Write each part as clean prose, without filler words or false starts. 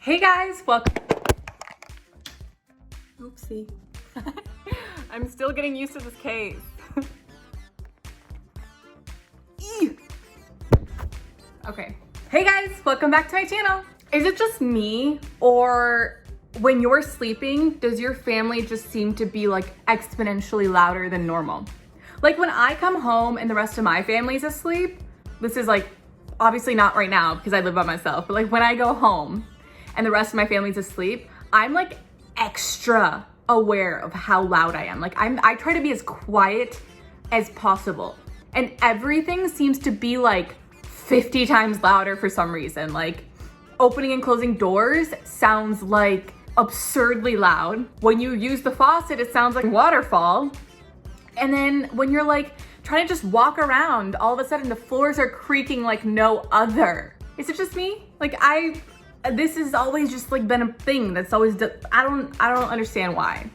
Hey guys, welcome. Oopsie. I'm still getting used to this case. Okay. Hey guys, welcome back to my channel. Is it just me, or when you're sleeping, does your family just seem to be like exponentially louder than normal? Like when I come home and the rest of my family's asleep, this is like, obviously not right now because I live by myself, but like when I go home and the rest of my family's asleep, I'm like extra aware of how loud I am. Like I try to be as quiet as possible. And everything seems to be like 50 times louder for some reason. Like opening and closing doors sounds like absurdly loud. When you use the faucet, it sounds like a waterfall. And then when you're like trying to just walk around, all of a sudden the floors are creaking like no other. Is it just me? Like this has always just like been a thing that's always, I don't understand why.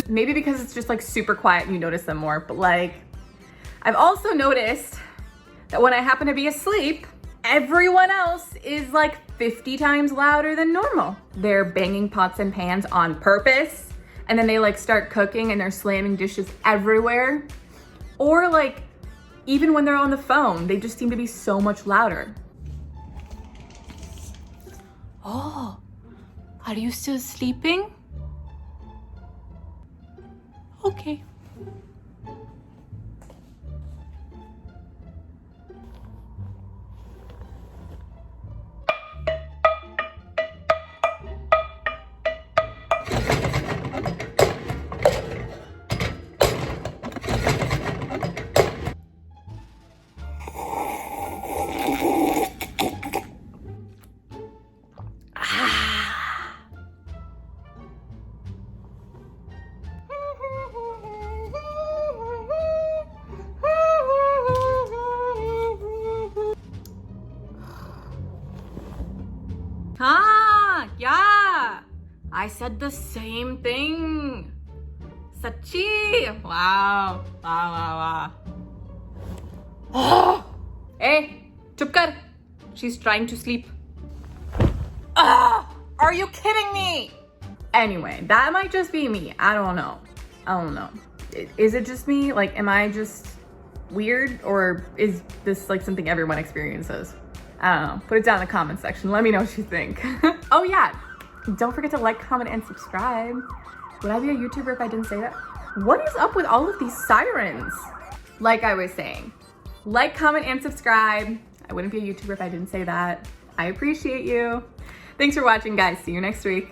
Maybe because it's just like super quiet and you notice them more, but like I've also noticed that when I happen to be asleep, everyone else is like 50 times louder than normal. They're banging pots and pans on purpose, and then they like start cooking and they're slamming dishes everywhere. Or like even when they're on the phone, they just seem to be so much louder. Oh, are you still sleeping? Okay. Yeah, I said the same thing. Sachi. Wow. Oh. Hey, chup kar. She's trying to sleep. Are you kidding me? Anyway, that might just be me. I don't know. Is it just me? Like, am I just weird, or is this like something everyone experiences? I don't know. Put it down in the comment section. Let me know what you think. Oh yeah, don't forget to like, comment, and subscribe. Would I be a YouTuber if I didn't say that? What is up with all of these sirens? Like I was saying, like, comment, and subscribe. I wouldn't be a YouTuber if I didn't say that. I appreciate you. Thanks for watching, guys. See you next week.